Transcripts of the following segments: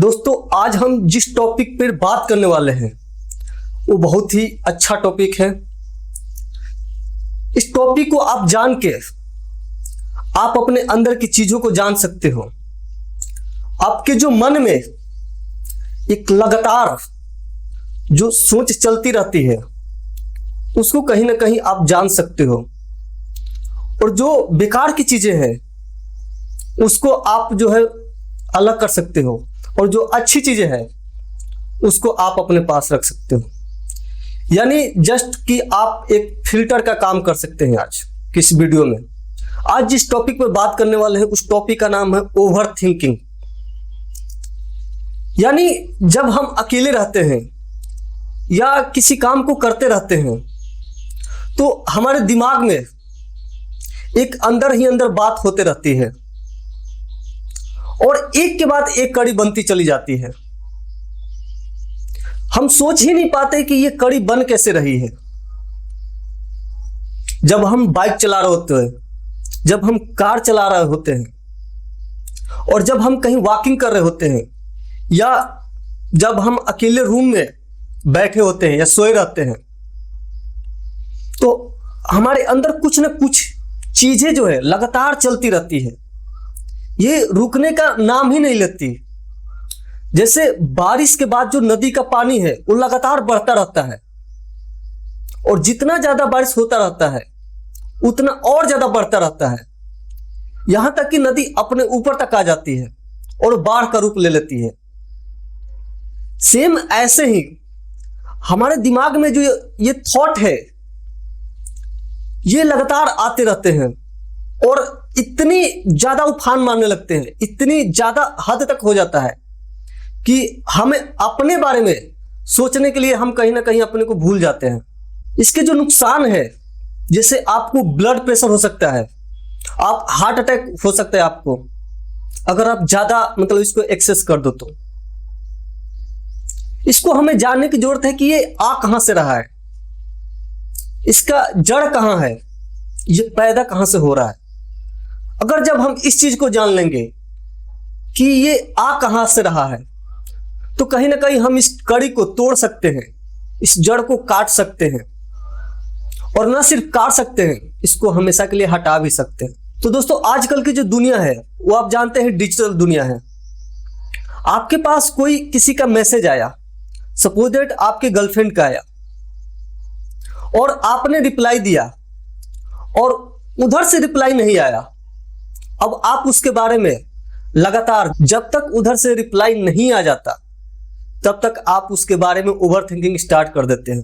दोस्तों आज हम जिस टॉपिक पर बात करने वाले हैं वो बहुत ही अच्छा टॉपिक है। इस टॉपिक को आप जान के आप अपने अंदर की चीजों को जान सकते हो। आपके जो मन में एक लगातार जो सोच चलती रहती है उसको कहीं ना कहीं आप जान सकते हो, और जो बेकार की चीजें हैं उसको आप जो है अलग कर सकते हो, और जो अच्छी चीजें हैं उसको आप अपने पास रख सकते हो। यानी जस्ट कि आप एक फिल्टर का काम कर सकते हैं। आज किस वीडियो में आज जिस टॉपिक पर बात करने वाले हैं उस टॉपिक का नाम है ओवर थिंकिंग। यानी जब हम अकेले रहते हैं या किसी काम को करते रहते हैं तो हमारे दिमाग में एक अंदर ही अंदर बात होते रहती है और एक के बाद एक कड़ी बनती चली जाती है। हम सोच ही नहीं पाते कि ये कड़ी बन कैसे रही है। जब हम बाइक चला रहे होते हैं, जब हम कार चला रहे होते हैं, और जब हम कहीं वॉकिंग कर रहे होते हैं, या जब हम अकेले रूम में बैठे होते हैं या सोए रहते हैं, तो हमारे अंदर कुछ ना कुछ चीजें जो है लगातार चलती रहती है। ये रुकने का नाम ही नहीं लेती। जैसे बारिश के बाद जो नदी का पानी है वो लगातार बढ़ता रहता है, और जितना ज्यादा बारिश होता रहता है उतना और ज्यादा बढ़ता रहता है, यहां तक कि नदी अपने ऊपर तक आ जाती है और बाढ़ का रूप ले लेती है। सेम ऐसे ही हमारे दिमाग में जो ये थॉट है ये लगातार आते रहते हैं और इतनी ज्यादा उफान मारने लगते हैं, इतनी ज्यादा हद तक हो जाता है कि हमें अपने बारे में सोचने के लिए हम कहीं ना कहीं अपने को भूल जाते हैं। इसके जो नुकसान है, जैसे आपको ब्लड प्रेशर हो सकता है, आप हार्ट अटैक हो सकता है आपको, अगर आप ज्यादा इसको एक्सेस कर दो तो। इसको हमें जानने की जरूरत है कि ये आ कहां से रहा है, इसका जड़ कहां है, ये पैदा कहां से हो रहा है। अगर जब हम इस चीज को जान लेंगे कि ये आ कहां से रहा है तो कहीं ना कहीं हम इस कड़ी को तोड़ सकते हैं, इस जड़ को काट सकते हैं, और ना सिर्फ काट सकते हैं, इसको हमेशा के लिए हटा भी सकते हैं। तो दोस्तों आजकल की जो दुनिया है वो आप जानते हैं डिजिटल दुनिया है। आपके पास कोई किसी का मैसेज आया, सपोज दैट आपके गर्लफ्रेंड का आया, और आपने रिप्लाई दिया और उधर से रिप्लाई नहीं आया। अब आप उसके बारे में लगातार, जब तक उधर से रिप्लाई नहीं आ जाता तब तक आप उसके बारे में ओवर थिंकिंग स्टार्ट कर देते हैं,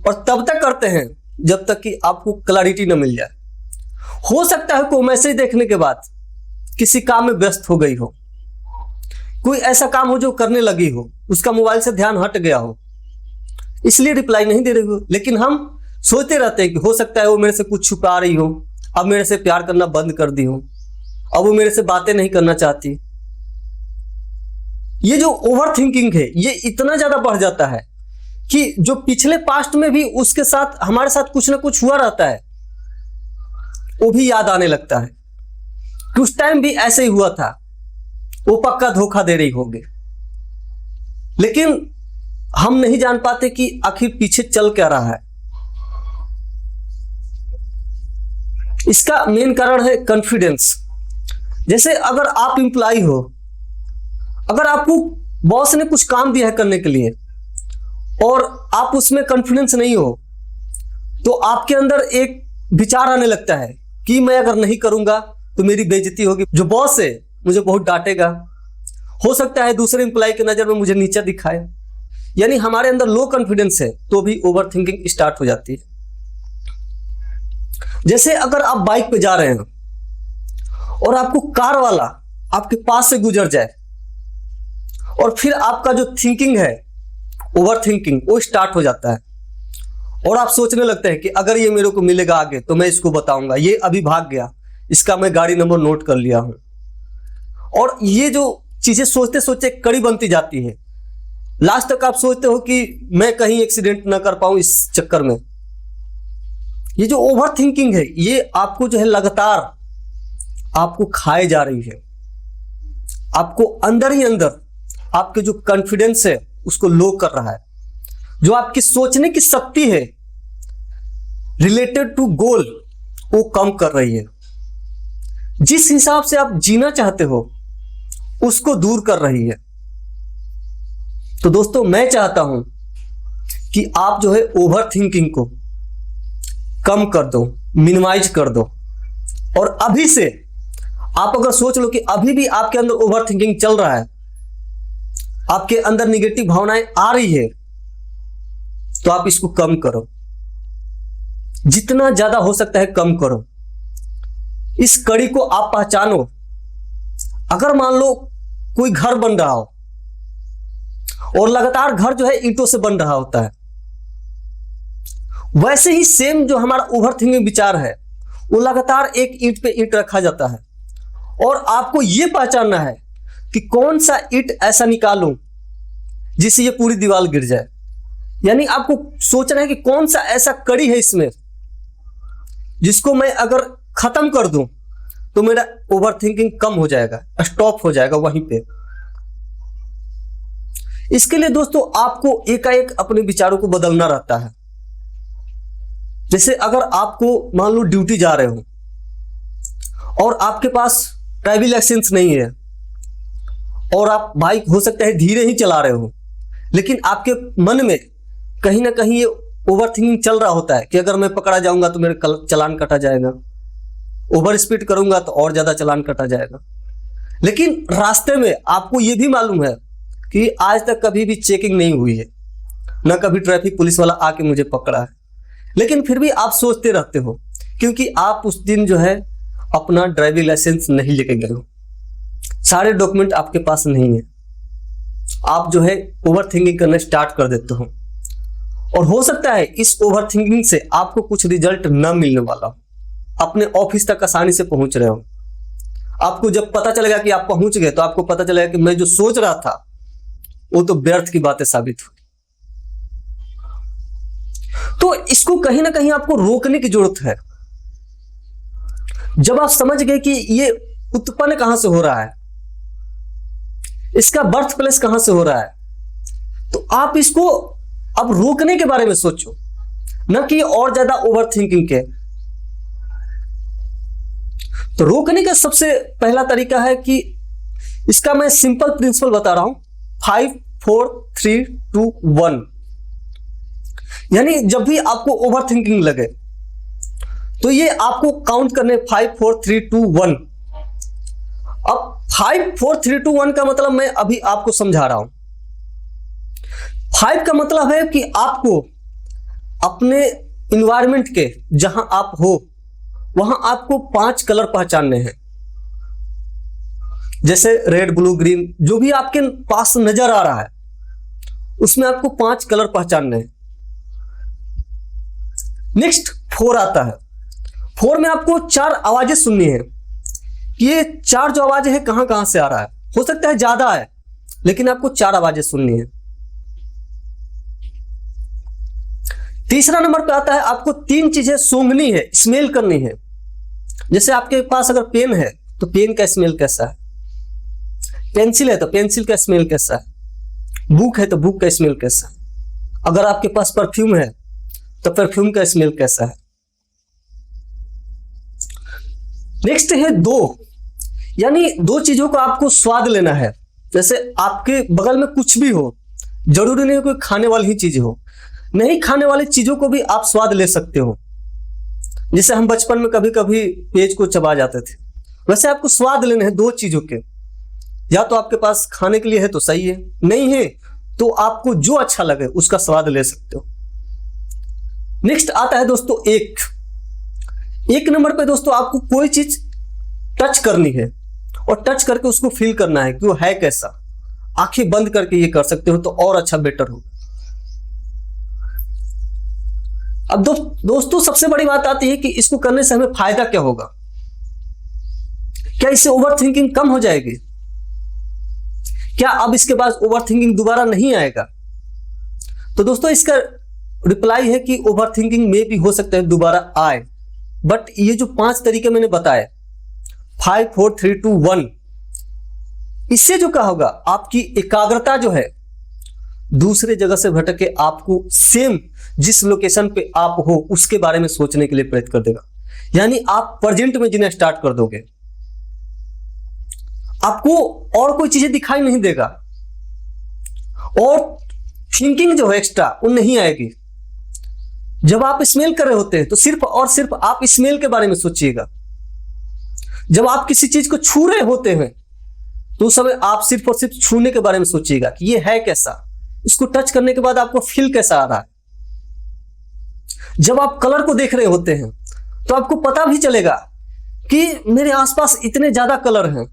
और तब तक करते हैं जब तक कि आपको क्लैरिटी न मिल जाए। हो सकता है कोई मैसेज देखने के बाद किसी काम में व्यस्त हो गई हो, कोई ऐसा काम हो जो करने लगी हो, उसका मोबाइल से ध्यान हट गया हो, इसलिए रिप्लाई नहीं दे रही हो। लेकिन हम सोचते रहते हैं कि हो सकता है वो मेरे से कुछ छुपा रही हो, अब मेरे से प्यार करना बंद कर दी हो, अब वो मेरे से बातें नहीं करना चाहती। ये जो ओवर थिंकिंग है ये इतना ज्यादा बढ़ जाता है कि जो पिछले पास्ट में भी उसके साथ, हमारे साथ कुछ ना कुछ हुआ रहता है, वो भी याद आने लगता है कि उस टाइम भी ऐसे ही हुआ था, वो पक्का धोखा दे रही होगी। लेकिन हम नहीं जान पाते कि आखिर पीछे चल क्या रहा है। इसका मेन कारण है कॉन्फिडेंस। जैसे अगर आप एम्प्लॉय हो, अगर आपको बॉस ने कुछ काम दिया है करने के लिए और आप उसमें कॉन्फिडेंस नहीं हो, तो आपके अंदर एक विचार आने लगता है कि मैं अगर नहीं करूंगा तो मेरी बेइज्जती होगी, जो बॉस है मुझे बहुत डांटेगा, हो सकता है दूसरे एम्प्लॉय की नजर में मुझे नीचा दिखाए। यानी हमारे अंदर लो कॉन्फिडेंस है तो भी ओवर थिंकिंग स्टार्ट हो जाती है। जैसे अगर आप बाइक पे जा रहे हैं और आपको कार वाला आपके पास से गुजर जाए, और फिर आपका जो थिंकिंग है ओवर थिंकिंग वो स्टार्ट हो जाता है, और आप सोचने लगते हैं कि अगर ये मेरे को मिलेगा आगे तो मैं इसको बताऊंगा, ये अभी भाग गया, इसका मैं गाड़ी नंबर नोट कर लिया हूं। और ये जो चीजें सोचते सोचते कड़ी बनती जाती है, लास्ट तक आप सोचते हो कि मैं कहीं एक्सीडेंट ना कर पाऊं इस चक्कर में। ये जो ओवर थिंकिंग है ये आपको जो है लगातार आपको खाए जा रही है, आपको अंदर ही अंदर आपके जो कॉन्फिडेंस है उसको लो कर रहा है, जो आपकी सोचने की शक्ति है रिलेटेड टू गोल वो कम कर रही है, जिस हिसाब से आप जीना चाहते हो उसको दूर कर रही है। तो दोस्तों मैं चाहता हूं कि आप जो है ओवर थिंकिंग को कम कर दो, मिनिमाइज कर दो। और अभी से आप अगर सोच लो कि अभी भी आपके अंदर ओवर थिंकिंग चल रहा है, आपके अंदर निगेटिव भावनाएं आ रही है, तो आप इसको कम करो, जितना ज्यादा हो सकता है कम करो। इस कड़ी को आप पहचानो। अगर मान लो कोई घर बन रहा हो और लगातार घर जो है ईंटों से बन रहा होता है, वैसे ही सेम जो हमारा ओवर थिंकिंग विचार है वो लगातार एक ईंट पे ईंट रखा जाता है, और आपको यह पहचानना है कि कौन सा ईंट ऐसा निकालूं जिससे ये पूरी दीवार गिर जाए। यानी आपको सोचना है कि कौन सा ऐसा कड़ी है इसमें जिसको मैं अगर खत्म कर दूं तो मेरा ओवर थिंकिंग कम हो जाएगा, स्टॉप हो जाएगा वहीं पे। इसके लिए दोस्तों आपको एकाएक अपने विचारों को बदलना रहता है। जैसे अगर आपको मान लो ड्यूटी जा रहे हो और आपके पास ड्राइविंग लाइसेंस नहीं है और आप बाइक हो सकता है धीरे ही चला रहे हो, लेकिन आपके मन में कहीं ना कहीं ये ओवर थिंकिंग चल रहा होता है कि अगर मैं पकड़ा जाऊंगा तो मेरा चालान कटा जाएगा, ओवर स्पीड करूंगा तो और ज्यादा चालान कटा जाएगा। लेकिन रास्ते में आपको ये भी मालूम है कि आज तक कभी भी चेकिंग नहीं हुई है, ना कभी ट्रैफिक पुलिस वाला आके मुझे पकड़ा है, लेकिन फिर भी आप सोचते रहते हो क्योंकि आप उस दिन जो है अपना ड्राइविंग लाइसेंस नहीं लेके गए हो, सारे डॉक्यूमेंट आपके पास नहीं है। आप जो है ओवर थिंकिंग करना स्टार्ट कर देते हो, और हो सकता है इस ओवर थिंकिंग से आपको कुछ रिजल्ट न मिलने वाला हो, अपने ऑफिस तक आसानी से पहुंच रहे हो। आपको जब पता चलेगा कि आप पहुंच गए तो आपको पता चलेगा कि मैं जो सोच रहा था वो तो व्यर्थ की बातें साबित हुई। तो इसको कहीं ना कहीं आपको रोकने की जरूरत है। जब आप समझ गए कि ये उत्पन्न कहां से हो रहा है, इसका बर्थ प्लेस कहां से हो रहा है, तो आप इसको अब रोकने के बारे में सोचो, न कि और ज्यादा ओवर थिंकिंग के। तो रोकने का सबसे पहला तरीका है कि इसका मैं सिंपल प्रिंसिपल बता रहा हूं, 5 4 3 2 1। यानी जब भी आपको ओवर थिंकिंग लगे तो ये आपको काउंट करने 5 4 3 2 1। अब 5 4 3 2 1 का मतलब मैं अभी आपको समझा रहा हूं। 5 का मतलब है कि आपको अपने इन्वायरमेंट के जहां आप हो वहां आपको 5 कलर पहचानने हैं, जैसे रेड ब्लू ग्रीन, जो भी आपके पास नजर आ रहा है उसमें आपको 5 कलर पहचानने हैं। नेक्स्ट 4 आता है। 4 में आपको 4 आवाजें सुननी है कि ये 4 जो आवाजें हैं कहां कहां से आ रहा है। हो सकता है ज्यादा है लेकिन आपको 4 आवाजें सुननी है। तीसरा नंबर पे आता है आपको 3 चीजें सूंघनी है, स्मेल करनी है। जैसे आपके पास अगर पेन है तो पेन का स्मेल कैसा है, पेंसिल है तो पेंसिल का स्मेल कैसा है, बुक है तो बुक का स्मेल कैसा है, अगर आपके पास परफ्यूम है तो परफ्यूम का स्मेल कैसा है। नेक्स्ट है 2, यानी 2 चीजों को आपको स्वाद लेना है। जैसे आपके बगल में कुछ भी हो, जरूरी नहीं कोई खाने वाली ही चीज हो, नहीं खाने वाली चीजों को भी आप स्वाद ले सकते हो। जैसे हम बचपन में कभी कभी पेज को चबा जाते थे, वैसे आपको स्वाद लेने हैं 2 चीजों के। या तो आपके पास खाने के लिए है तो सही है, नहीं है तो आपको जो अच्छा लगे उसका स्वाद ले सकते हो। नेक्स्ट आता है दोस्तों 1 नंबर पे दोस्तों आपको कोई चीज टच करनी है और टच करके उसको फील करना है कि वो है कैसा। आंखें बंद करके ये कर सकते हो तो और अच्छा बेटर होगा। अब दोस्तों सबसे बड़ी बात आती है कि इसको करने से हमें फायदा क्या होगा, क्या इससे ओवर थिंकिंग कम हो जाएगी, क्या अब इसके बाद ओवर थिंकिंग दोबारा नहीं आएगा। तो दोस्तों इसका रिप्लाई है कि ओवर थिंकिंग में भी हो सकता है दोबारा आए, बट ये जो 5 तरीके मैंने बताए 5 4 3 2 1, इससे जो क्या होगा, आपकी एकाग्रता जो है दूसरे जगह से भटक के आपको सेम जिस लोकेशन पे आप हो उसके बारे में सोचने के लिए प्रेरित कर देगा। यानी आप प्रेजेंट में जीना स्टार्ट कर दोगे, आपको और कोई चीजें दिखाई नहीं देगा और थिंकिंग जो है एक्स्ट्रा वो नहीं आएगी। जब आप स्मेल कर रहे होते हैं तो सिर्फ और सिर्फ आप स्मेल के बारे में सोचिएगा। जब आप किसी चीज को छू रहे होते हैं तो उस समय आप सिर्फ और सिर्फ छूने के बारे में सोचिएगा कि ये है कैसा, इसको टच करने के बाद आपको फील कैसा आ रहा है। जब आप कलर को देख रहे होते हैं तो आपको पता भी चलेगा कि मेरे आसपास इतने ज्यादा कलर हैं।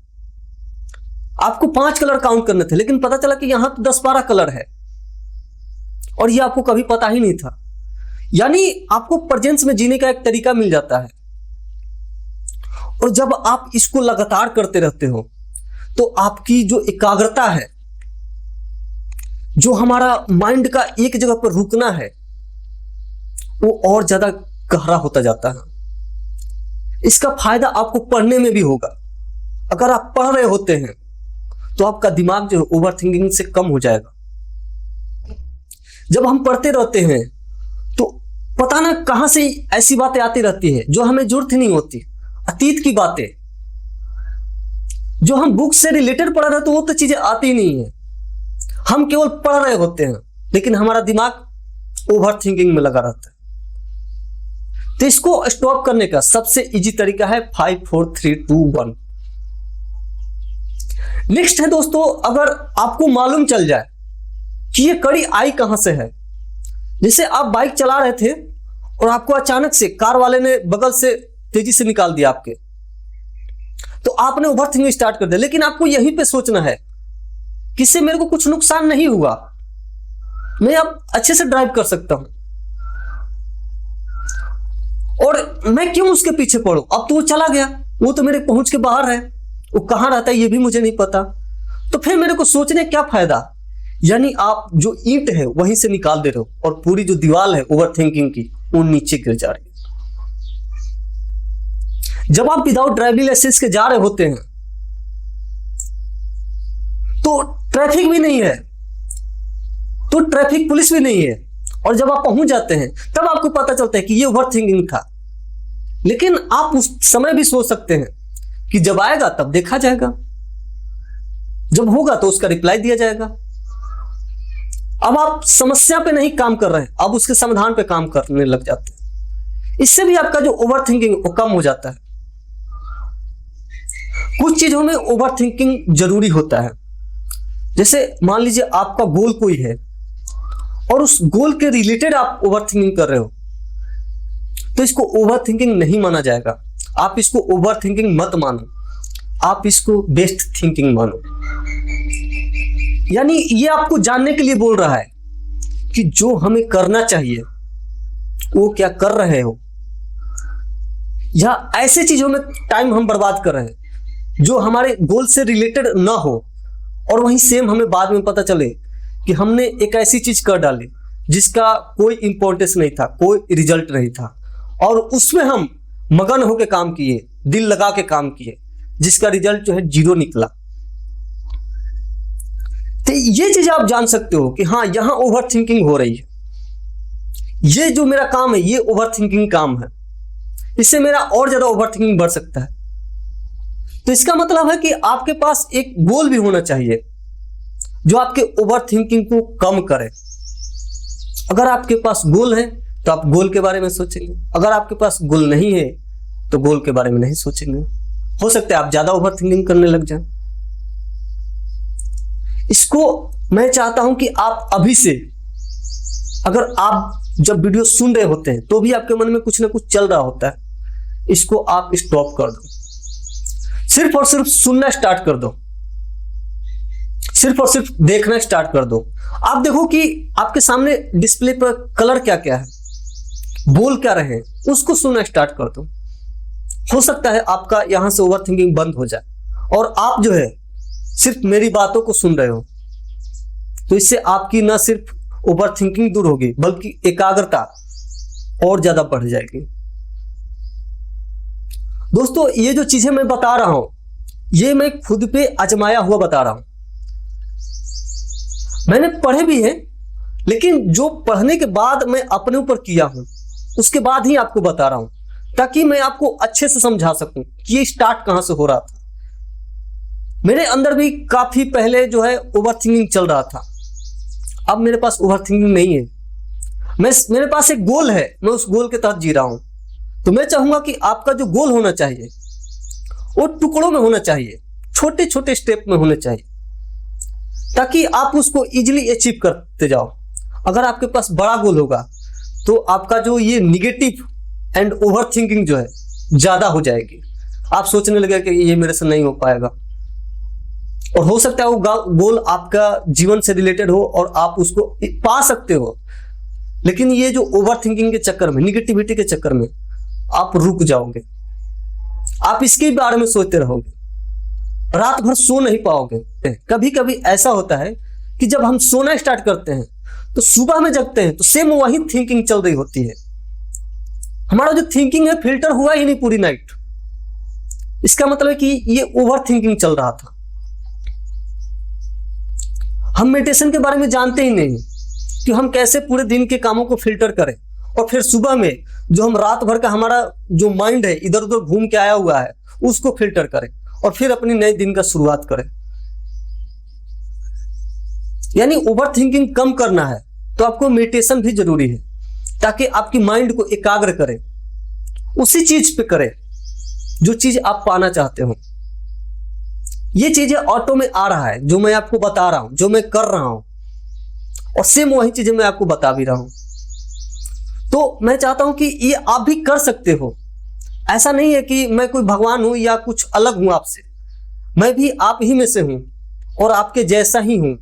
आपको 5 कलर काउंट करने थे लेकिन पता चला कि यहां तो 10-12 कलर है और ये आपको कभी पता ही नहीं था। यानी आपको प्रेजेंस में जीने का एक तरीका मिल जाता है। और जब आप इसको लगातार करते रहते हो तो आपकी जो एकाग्रता है, जो हमारा माइंड का एक जगह पर रुकना है, वो और ज्यादा गहरा होता जाता है। इसका फायदा आपको पढ़ने में भी होगा। अगर आप पढ़ रहे होते हैं तो आपका दिमाग जो है ओवर थिंकिंग से कम हो जाएगा। जब हम पढ़ते रहते हैं तो पता ना कहां से ऐसी बातें आती रहती है जो हमें जरूरत ही नहीं होती, अतीत की बातें जो हम बुक से रिलेटेड पढ़ रहे हैं तो वो तो चीजें आती ही नहीं है। हम केवल पढ़ रहे होते हैं लेकिन हमारा दिमाग ओवर थिंकिंग में लगा रहता है। तो इसको स्टॉप करने का सबसे इजी तरीका है 5 4 3 2 1। नेक्स्ट है दोस्तों, अगर आपको मालूम चल जाए कि ये कड़ी आई कहां से है। जैसे आप बाइक चला रहे थे और आपको अचानक से कार वाले ने बगल से तेजी से निकाल दिया आपके, तो आपने ओवर थिंकिंग स्टार्ट कर दिया। लेकिन आपको यहीं पे सोचना है कि इससे मेरे को कुछ नुकसान नहीं हुआ, मैं अब अच्छे से ड्राइव कर सकता हूं और मैं क्यों उसके पीछे पड़ूं। अब तो वो चला गया, वो तो मेरे पहुंच के बाहर है, वो कहां रहता है ये भी मुझे नहीं पता, तो फिर मेरे को सोचने क्या फायदा। यानी आप जो ईंट है वहीं से निकाल दे रहे हो और पूरी जो दीवार है ओवर थिंकिंग की वो नीचे गिर जा रही है। जब आप विदाउट ड्राइविंग लाइसेंस के जा रहे होते हैं तो ट्रैफिक भी नहीं है, तो ट्रैफिक पुलिस भी नहीं है, और जब आप पहुंच जाते हैं तब आपको पता चलता है कि ये ओवर थिंकिंग था। लेकिन आप उस समय भी सोच सकते हैं कि जब आएगा तब देखा जाएगा, जब होगा तो उसका रिप्लाई दिया जाएगा। अब आप समस्या पे नहीं काम कर रहे हैं, अब उसके समाधान पे काम करने लग जाते हैं। इससे भी आपका जो ओवर थिंकिंग वो कम हो जाता है। कुछ चीजों में ओवर थिंकिंग जरूरी होता है। जैसे मान लीजिए आपका गोल कोई है और उस गोल के रिलेटेड आप ओवर थिंकिंग कर रहे हो, तो इसको ओवर थिंकिंग नहीं माना जाएगा। आप इसको ओवर थिंकिंग मत मानो, आप इसको बेस्ट थिंकिंग मानो। यानी ये आपको जानने के लिए बोल रहा है कि जो हमें करना चाहिए वो क्या कर रहे हो, या ऐसे चीजों में टाइम हम बर्बाद कर रहे हैं जो हमारे गोल से रिलेटेड ना हो, और वहीं सेम हमें बाद में पता चले कि हमने एक ऐसी चीज कर डाली जिसका कोई इंपॉर्टेंस नहीं था, कोई रिजल्ट नहीं था, और उसमें हम मगन होकर काम किए, दिल लगा के काम किए, जिसका रिजल्ट जो है 0 निकला। तो ये चीज आप जान सकते हो कि हाँ यहां ओवर थिंकिंग हो रही है, ये जो मेरा काम है ये ओवर थिंकिंग काम है, इससे मेरा और ज्यादा ओवर थिंकिंग बढ़ सकता है। तो इसका मतलब है कि आपके पास एक गोल भी होना चाहिए जो आपके ओवर थिंकिंग को कम करे। अगर आपके पास गोल है तो आप गोल के बारे में सोचेंगे, अगर आपके पास गोल नहीं है तो गोल के बारे में नहीं सोचेंगे। हो सकता है आप ज्यादा ओवर थिंकिंग करने लग जाएं। इसको मैं चाहता हूं कि आप अभी से, अगर आप जब वीडियो सुन रहे होते हैं तो भी आपके मन में कुछ ना कुछ चल रहा होता है, इसको आप स्टॉप कर दो, सिर्फ और सिर्फ सुनना स्टार्ट कर दो, सिर्फ और सिर्फ देखना स्टार्ट कर दो। आप देखो कि आपके सामने डिस्प्ले पर कलर क्या क्या है, बोल क्या रहे हैं, उसको सुनना स्टार्ट कर दो। हो सकता है आपका यहां से ओवर थिंकिंग बंद हो जाए और आप जो है सिर्फ मेरी बातों को सुन रहे हो, तो इससे आपकी ना सिर्फ ओवर थिंकिंग दूर होगी बल्कि एकाग्रता और ज्यादा बढ़ जाएगी। दोस्तों ये जो चीजें मैं बता रहा हूं ये मैं खुद पे आजमाया हुआ बता रहा हूं। मैंने पढ़े भी हैं, लेकिन जो पढ़ने के बाद मैं अपने ऊपर किया हूं उसके बाद ही आपको बता रहा हूं, ताकि मैं आपको अच्छे से समझा सकूं कि ये स्टार्ट कहां से हो रहा था। मेरे अंदर भी काफी पहले जो है ओवर थिंकिंग चल रहा था। अब मेरे पास ओवर थिंकिंग नहीं है। मेरे पास एक गोल है, मैं उस गोल के तहत जी रहा हूं। तो मैं चाहूंगा कि आपका जो गोल होना चाहिए वो टुकड़ों में होना चाहिए, छोटे छोटे स्टेप में होने चाहिए, ताकि आप उसको इजीली अचीव करते जाओ। अगर आपके पास बड़ा गोल होगा तो आपका जो ये निगेटिव एंड ओवर थिंकिंग जो है ज्यादा हो जाएगी। आप सोचने लगे कि ये मेरे से नहीं हो पाएगा, और हो सकता है वो गोल आपका जीवन से रिलेटेड हो और आप उसको पा सकते हो, लेकिन ये जो ओवर थिंकिंग के चक्कर में, निगेटिविटी के चक्कर में आप रुक जाओगे। आप इसके बारे में सोचते रहोगे, रात भर सो नहीं पाओगे। कभी कभी ऐसा होता है कि जब हम सोना स्टार्ट करते हैं तो सुबह में जगते हैं तो सेम वही थिंकिंग चल रही होती है। हमारा जो थिंकिंग है फिल्टर हुआ ही नहीं पूरी नाइट। इसका मतलब है कि ये ओवर थिंकिंग चल रहा था। हम मेडिटेशन के बारे में जानते ही नहीं कि हम कैसे पूरे दिन के कामों को फिल्टर करें, और फिर सुबह में जो हम रात भर का हमारा जो माइंड है इधर उधर घूम के आया हुआ है उसको फिल्टर करें और फिर अपनी नए दिन का शुरुआत करें। यानी ओवर थिंकिंग कम करना है तो आपको मेडिटेशन भी जरूरी है, ताकि आपकी माइंड को एकाग्र करे, उसी चीज पे करे जो चीज आप पाना चाहते हो। ये चीजें ऑटो में आ रहा है, जो मैं आपको बता रहा हूं, जो मैं कर रहा हूं, और सेम वही चीजें मैं आपको बता भी रहा हूं। तो मैं चाहता हूं कि ये आप भी कर सकते हो। ऐसा नहीं है कि मैं कोई भगवान हूं या कुछ अलग हूं आपसे। मैं भी आप ही में से हूं और आपके जैसा ही हूं,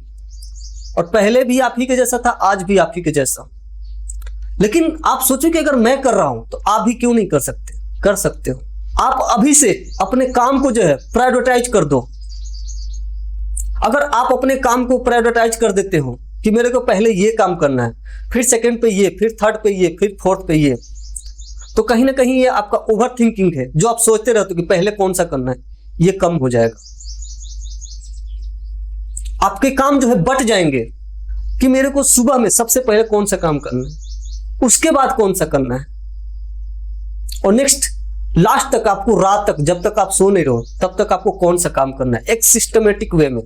और पहले भी आप ही के जैसा था, आज भी आप ही के जैसा हूं। लेकिन आप सोचो कि अगर मैं कर रहा हूं तो आप भी क्यों नहीं कर सकते? कर सकते हो। आप अभी से अपने काम को जो है प्रायोरिटाइज कर दो। अगर आप अपने काम को प्रायोरिटाइज कर देते हो कि मेरे को पहले ये काम करना है, फिर सेकंड पे ये, फिर थर्ड पे ये, फिर फोर्थ पे ये, तो कहीं ना कहीं ये आपका ओवर थिंकिंग है, जो आप सोचते रहते हो कि पहले कौन सा करना है, ये कम हो जाएगा। आपके काम जो है बट जाएंगे कि मेरे को सुबह में सबसे पहले कौन सा काम करना है, उसके बाद कौन सा करना है, और नेक्स्ट लास्ट तक आपको, रात तक जब तक आप सो नहीं रहो तब तक आपको कौन सा काम करना है, एक सिस्टमेटिक वे में।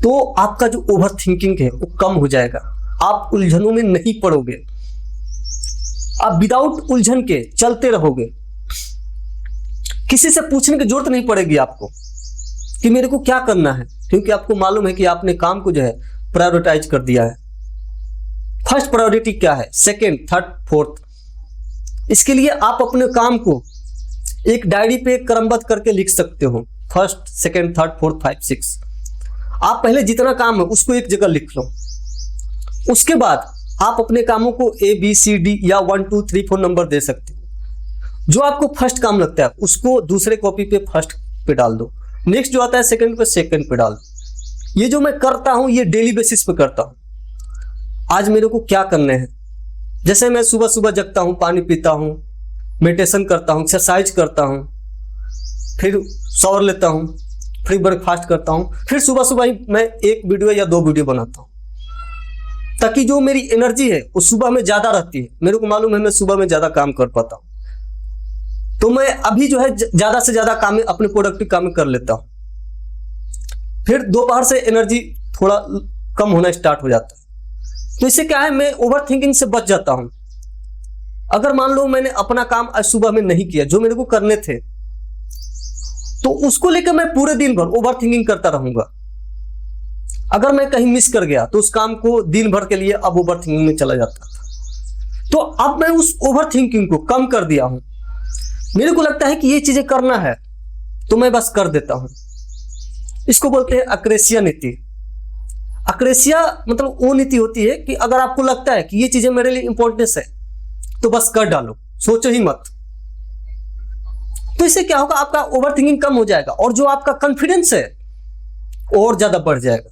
तो आपका जो ओवर थिंकिंग है वो कम हो जाएगा। आप उलझनों में नहीं पड़ोगे, आप विदाउट उलझन के चलते रहोगे। किसी से पूछने की जरूरत नहीं पड़ेगी आपको कि मेरे को क्या करना है, क्योंकि आपको मालूम है कि आपने काम को जो है प्रायोरिटाइज कर दिया है। फर्स्ट प्रायोरिटी क्या है, सेकेंड, थर्ड, फोर्थ। इसके लिए आप अपने काम को एक डायरी पे क्रमबद्ध करके लिख सकते हो। First, second, third, fourth, 5, 6। आप पहले जितना काम है उसको एक जगह लिख लो। उसके बाद आप अपने कामों को ABCD या 1 2 3 4 नंबर दे सकते हो। जो आपको फर्स्ट काम लगता है उसको दूसरे कॉपी पे फर्स्ट पे डाल दो, नेक्स्ट जो आता है सेकंड पे सेकंड पे डाल दो। ये जो मैं करता हूं ये डेली बेसिस पे करता हूं। आज मेरे को क्या करने हैं, जैसे मैं सुबह सुबह जगता हूं, पानी पीता हूं, मेडिटेशन करता हूं, एक्सरसाइज करता हूं, फिर शॉवर लेता हूं, फिर ब्रेकफास्ट करता हूं, फिर सुबह सुबह ही मैं एक वीडियो या 2 वीडियो बनाता हूं, ताकि जो मेरी एनर्जी है वो सुबह में ज्यादा रहती है। मेरे को मालूम है मैं सुबह में ज्यादा काम कर पाता हूं, तो मैं अभी जो है ज्यादा से ज्यादा काम अपने प्रोडक्टिव काम कर लेता हूं। फिर दोपहर से एनर्जी थोड़ा कम होना स्टार्ट हो जाता है। तो इससे क्या है, मैं ओवर थिंकिंग से बच जाता हूं। अगर मान लो मैंने अपना काम आज सुबह में नहीं किया जो मेरे को करने थे, तो उसको लेकर मैं पूरे दिन भर ओवर थिंकिंग करता रहूंगा। अगर मैं कहीं मिस कर गया तो उस काम को दिन भर के लिए अब ओवर थिंकिंग में चला जाता था। तो अब मैं उस ओवर थिंकिंग को कम कर दिया हूं। मेरे को लगता है कि ये चीजें करना है तो मैं बस कर देता हूं। इसको बोलते हैं अक्रेसिया नीति। अक्रेसिया मतलब वो नीति होती है कि अगर आपको लगता है कि ये चीजें मेरे लिए इंपॉर्टेंस है तो बस कर डालो, सोचो ही मत। तो इससे क्या होगा, आपका ओवर थिंकिंग कम हो जाएगा और जो आपका कॉन्फिडेंस है और ज्यादा बढ़ जाएगा।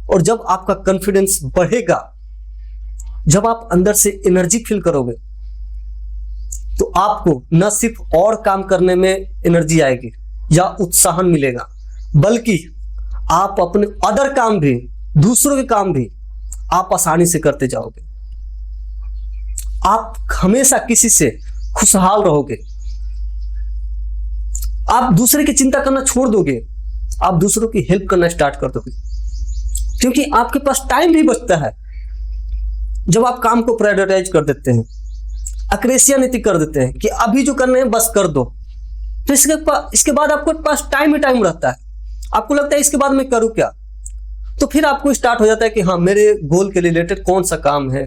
और जब आपका कॉन्फिडेंस बढ़ेगा, जब आप अंदर से एनर्जी फील करोगे, तो आपको न सिर्फ और काम करने में एनर्जी आएगी, या उत्साहन मिलेगा, बल्कि आप अपने अदर काम भी, दूसरों के काम भी आप आसानी से करते जाओगे। आप हमेशा किसी से खुशहाल रहोगे। आप दूसरे की चिंता करना छोड़ दोगे, आप दूसरों की हेल्प करना स्टार्ट कर दोगे, क्योंकि आपके पास टाइम भी बचता है। जब आप काम को प्रायोरिटाइज कर देते हैं, अक्रेसिया नीति कर देते हैं कि अभी जो करना है बस कर दो, तो इसके बाद आपके पास टाइम ही टाइम रहता है। आपको लगता है इसके बाद मैं करूं क्या, तो फिर आपको स्टार्ट हो जाता है कि हाँ, मेरे गोल के रिलेटेड कौन सा काम है,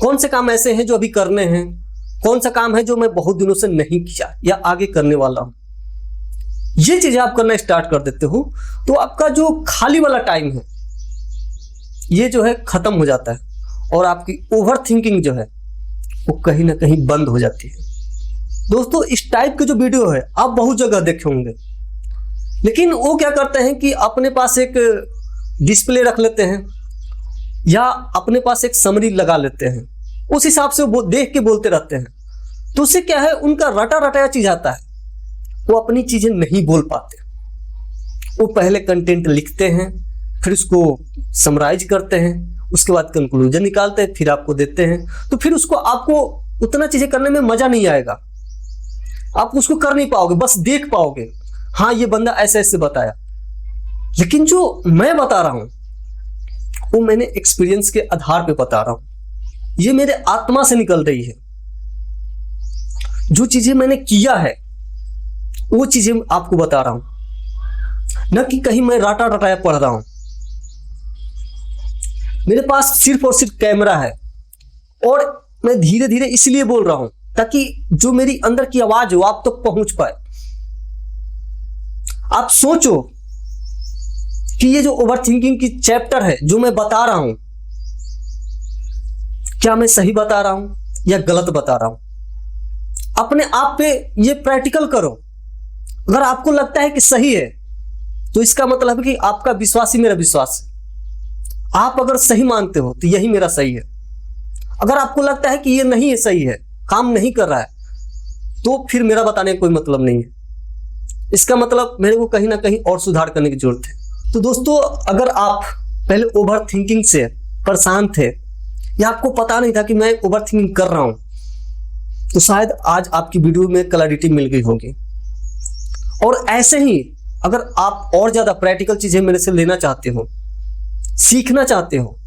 कौन से काम ऐसे हैं जो अभी करने हैं, कौन सा काम है जो मैं बहुत दिनों से नहीं किया या आगे करने वाला हूं। ये चीजें आप करना स्टार्ट कर देते हो तो आपका जो खाली वाला टाइम है ये जो है खत्म हो जाता है और आपकी ओवर थिंकिंग जो है वो कहीं ना कहीं बंद हो जाती है। दोस्तों, इस टाइप के जो वीडियो है आप बहुत जगह देखे होंगे, लेकिन वो क्या करते हैं कि अपने पास एक डिस्प्ले रख लेते हैं या अपने पास एक समरी लगा लेते हैं, उस हिसाब से वो देख के बोलते रहते हैं। तो उससे क्या है, उनका रटा रटाया चीज आता है, वो अपनी चीजें नहीं बोल पाते। वो पहले कंटेंट लिखते हैं, फिर उसको समराइज करते हैं, उसके बाद कंक्लूजन निकालते हैं, फिर आपको देते हैं। तो फिर आपको उतना चीजें करने में मजा नहीं आएगा, आप उसको कर नहीं पाओगे, बस देख पाओगे हाँ ये बंदा ऐसे ऐसे बताया। लेकिन जो मैं बता रहा हूं वो मैंने एक्सपीरियंस के आधार पे बता रहा हूं, ये मेरे आत्मा से निकल रही है। जो चीजें मैंने किया है वो चीजें आपको बता रहा हूं, न कि कहीं मैं राटा रटाया पढ़ रहा हूं। मेरे पास सिर्फ और सिर्फ कैमरा है और मैं धीरे धीरे इसलिए बोल रहा हूं ताकि जो मेरी अंदर की आवाज हो आप तक पहुंच पाए। आप सोचो कि ये जो ओवर थिंकिंग की चैप्टर है जो मैं बता रहा हूं, क्या मैं सही बता रहा हूं या गलत बता रहा हूं। अपने आप पे ये प्रैक्टिकल करो। अगर आपको लगता है कि सही है तो इसका मतलब है कि आपका विश्वास ही मेरा विश्वास है। आप अगर सही मानते हो तो यही मेरा सही है। अगर आपको लगता है कि ये नहीं है, सही है, काम नहीं कर रहा है, तो फिर मेरा बताने का कोई मतलब नहीं है। इसका मतलब मेरे को कहीं ना कहीं और सुधार करने की जरूरत है। तो दोस्तों, अगर आप पहले ओवर थिंकिंग से परेशान थे या आपको पता नहीं था कि मैं ओवर थिंकिंग कर रहा हूं, तो शायद आज आपकी वीडियो में क्लैरिटी मिल गई होगी। और ऐसे ही अगर आप और ज्यादा प्रैक्टिकल चीजें मेरे से लेना चाहते हो, सीखना चाहते हो,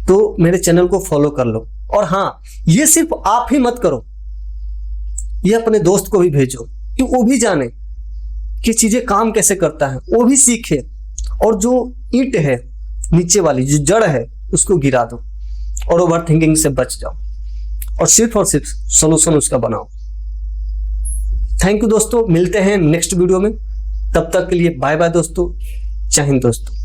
तो मेरे चैनल को फॉलो कर लो। और हाँ, ये सिर्फ आप ही मत करो, ये अपने दोस्त को भी भेजो कि वो भी जाने कि चीजें काम कैसे करता है, वो भी सीखे और जो ईंट है नीचे वाली, जो जड़ है, उसको गिरा दो और ओवर थिंकिंग से बच जाओ और सिर्फ सोल्यूशन उसका बनाओ। थैंक यू दोस्तों, मिलते हैं नेक्स्ट वीडियो में। तब तक के लिए बाय बाय दोस्तों, जय हिंद दोस्तों।